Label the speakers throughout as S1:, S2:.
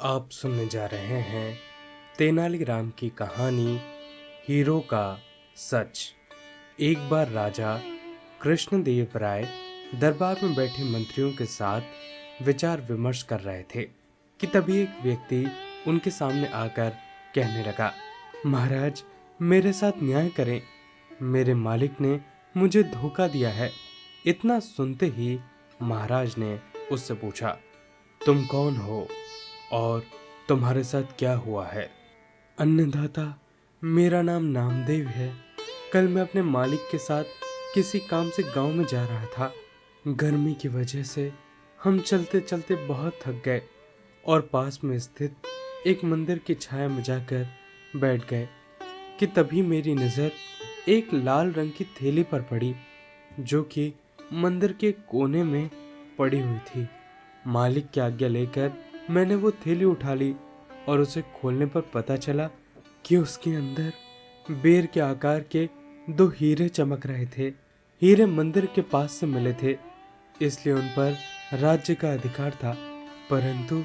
S1: आप सुनने जा रहे हैं तेनालीराम की कहानी हीरो का सच। एक बार राजा कृष्णदेव राय दरबार में बैठे मंत्रियों के साथ विचार विमर्श कर रहे थे कि तभी एक व्यक्ति उनके सामने आकर कहने लगा, महाराज, मेरे साथ न्याय करें। मेरे मालिक ने मुझे धोखा दिया है। इतना सुनते ही महाराज ने उससे पूछा, तुम कौन हो और तुम्हारे साथ क्या हुआ है? अन्नदाता, मेरा नाम नामदेव है। कल मैं अपने मालिक के साथ किसी काम से गांव में जा रहा था। गर्मी की वजह से हम चलते चलते बहुत थक गए और पास में स्थित एक मंदिर की छाया में जाकर बैठ गए कि तभी मेरी नज़र एक लाल रंग की थैली पर पड़ी जो कि मंदिर के कोने में पड़ी हुई थी। मालिक की आज्ञा लेकर मैंने वो थैली उठा ली और उसे खोलने पर पता चला कि उसके अंदर बेर के आकार के दो हीरे चमक रहे थे। हीरे मंदिर के पास से मिले थे, इसलिए उन पर राज्य का अधिकार था। परंतु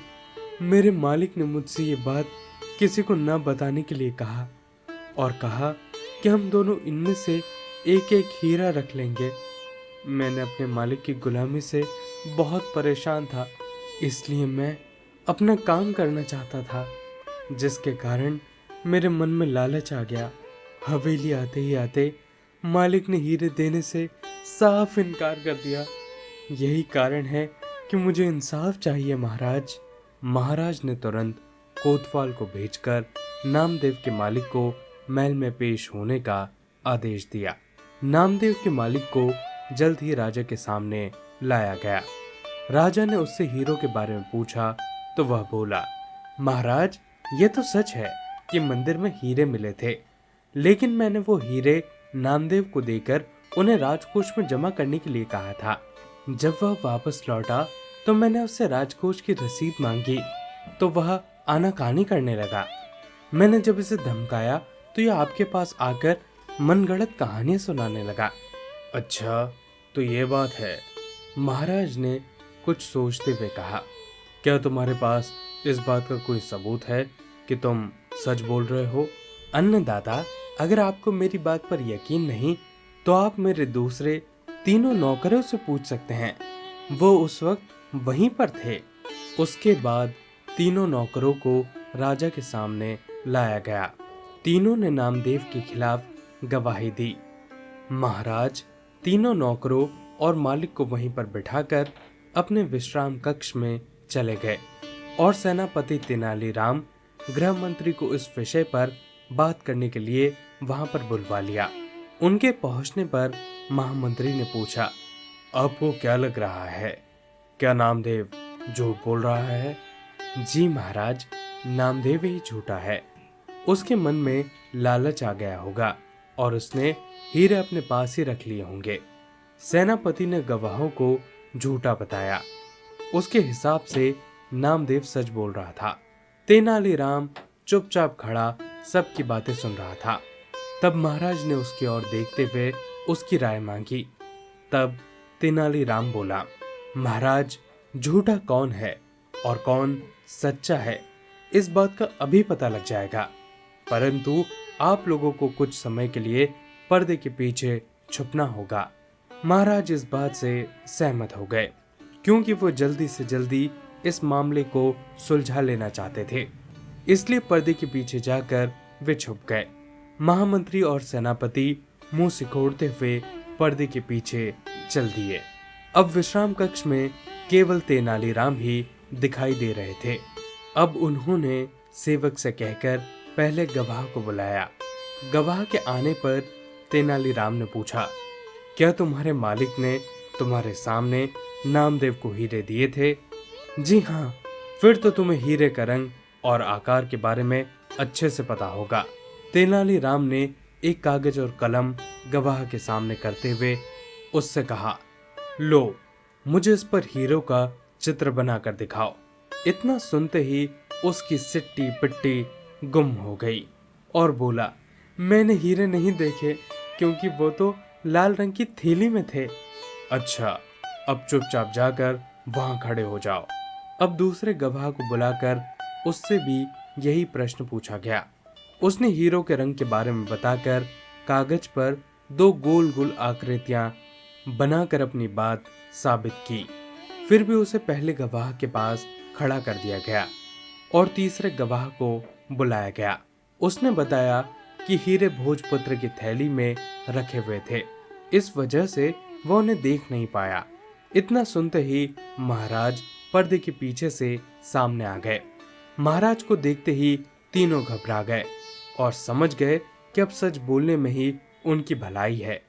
S1: मेरे मालिक ने मुझसे ये बात किसी को न बताने के लिए कहा और कहा कि हम दोनों इनमें से एक एक हीरा रख लेंगे। मैंने अपने मालिक की गुलामी से बहुत परेशान था, इसलिए मैं अपना काम करना चाहता था, जिसके कारण मेरे मन में लालच आ गया। हवेली आते ही आते मालिक ने हीरे देने से साफ इनकार कर दिया। यही कारण है कि मुझे इंसाफ चाहिए महाराज। महाराज ने तुरंत कोतवाल को भेजकर नामदेव के मालिक को महल में पेश होने का आदेश दिया। नामदेव के मालिक को जल्द ही राजा के सामने लाया गया। राजा ने उससे हीरो के बारे में पूछा तो वह बोला, महाराज, ये तो सच है कि मंदिर में हीरे मिले थे, लेकिन मैंने वो हीरे नामदेव को देकर उन्हें राजकोष में जमा करने के लिए कहा था। जब वह वापस लौटा तो मैंने उससे राजकोष की रसीद मांगी तो वह आनाकानी करने लगा। मैंने जब इसे धमकाया तो यह आपके पास आकर मनगढ़ंत कहानियां सुनाने लगा। अच्छा, तो ये बात है, महाराज ने कुछ सोचते हुए कहा। क्या तुम्हारे पास इस बात का कोई सबूत है कि तुम सच बोल रहे हो? अन्नदाता, अगर आपको मेरी बात पर यकीन नहीं तो आप मेरे दूसरे तीनों नौकरों से पूछ सकते हैं। वो उस वक्त वहीं पर थे। उसके बाद तीनों नौकरों को राजा के सामने लाया गया। तीनों ने नामदेव के खिलाफ गवाही दी। महाराज तीनों नौकरों और मालिक को वहीं पर बिठाकर अपने विश्राम कक्ष में चले गए और सेनापति तेनालीराम गृह मंत्री को इस विषय पर बात करने के लिए वहां पर बुलवा लिया। उनके पहुंचने पर महामंत्री ने पूछा, आपको क्या लग रहा है? क्या नामदेव झूठ बोल रहा है? जी महाराज, नामदेव ही झूठा है। उसके मन में लालच आ गया होगा और उसने हीरे अपने पास ही रख लिए होंगे। सेनापति ने गवाहों को झूठा बताया। उसके हिसाब से नामदेव सच बोल रहा था। तेनालीराम चुपचाप खड़ा सबकी बातें सुन रहा था। तब महाराज ने उसकी ओर देखते हुए उसकी राय मांगी। तब तेनालीराम बोला, महाराज, झूठा कौन है और कौन सच्चा है, इस बात का अभी पता लग जाएगा। परंतु आप लोगों को कुछ समय के लिए पर्दे के पीछे छुपना होगा। महाराज इस बात से सहमत हो गए, क्योंकि वो जल्दी से जल्दी इस मामले को सुलझा लेना चाहते थे। इसलिए पर्दे के पीछे जाकर वे छुप गए। महामंत्री और सेनापति मुंह सिकोड़ते हुए पर्दे के पीछे चल दिए। अब विश्राम कक्ष में केवल तेनालीराम ही दिखाई दे रहे थे। अब उन्होंने सेवक से कहकर पहले गवाह को बुलाया। गवाह के आने पर तेनालीराम ने पूछा, क्या तुम्हारे मालिक ने तुम्हारे सामने नामदेव को हीरे दिए थे? जी हाँ। फिर तो तुम्हें हीरे का रंग और आकार के बारे में अच्छे से पता होगा। तेनालीराम ने एक कागज और कलम गवाह के सामने करते हुए उससे कहा, लो, मुझे इस पर हीरो का चित्र बनाकर दिखाओ। इतना सुनते ही उसकी सिट्टी पिट्टी गुम हो गई और बोला, मैंने हीरे नहीं देखे, क्योंकि वो तो लाल रंग की थैली में थे। अच्छा, अब चुपचाप जाकर वहां खड़े हो जाओ। अब दूसरे गवाह को बुलाकर उससे भी यही प्रश्न पूछा गया। उसने हीरो के रंग के बारे में बताकर कागज पर 2 गोल गोल आकृतियां बनाकर अपनी बात साबित की। फिर भी उसे पहले गवाह के पास खड़ा कर दिया गया और तीसरे गवाह को बुलाया गया। उसने बताया कि हीरे भोजपुत्र की थैली में रखे हुए थे, इस वजह से वह उन्हें देख नहीं पाया। इतना सुनते ही महाराज पर्दे के पीछे से सामने आ गए। महाराज को देखते ही तीनों घबरा गए और समझ गए कि अब सच बोलने में ही उनकी भलाई है।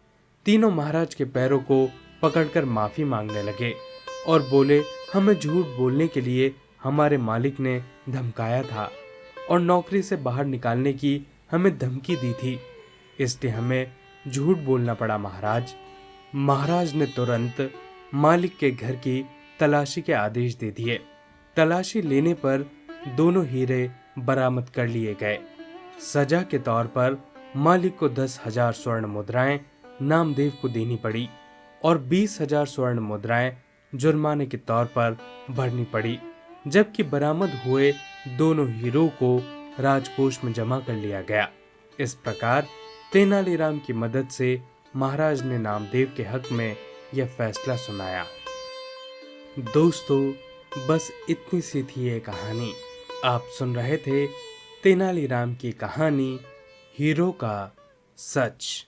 S1: तीनों महाराज के पैरों को पकड़कर माफी मांगने लगे और बोले, हमें झूठ बोलने के लिए हमारे मालिक ने धमकाया था और नौकरी से बाहर निकालने की हमें धमकी दी थी, इसलिए हमें झूठ बोलना पड़ा महाराज। महाराज ने तुरंत मालिक के घर की तलाशी के आदेश दे दिए। तलाशी लेने पर दोनों हीरे बरामद कर लिए गए। सजा के तौर पर मालिक को 10,000 स्वर्ण मुद्राएं नामदेव को देनी पड़ी और 20,000 स्वर्ण मुद्राएं जुर्माने के तौर पर भरनी पड़ी, जबकि बरामद हुए दोनों हीरो को राजकोष में जमा कर लिया गया। इस प्रकार तेनालीराम की मदद से महाराज ने नामदेव के हक में यह फैसला सुनाया। दोस्तों, बस इतनी सी थी ये कहानी। आप सुन रहे थे तेनालीराम की कहानी हीरो का सच।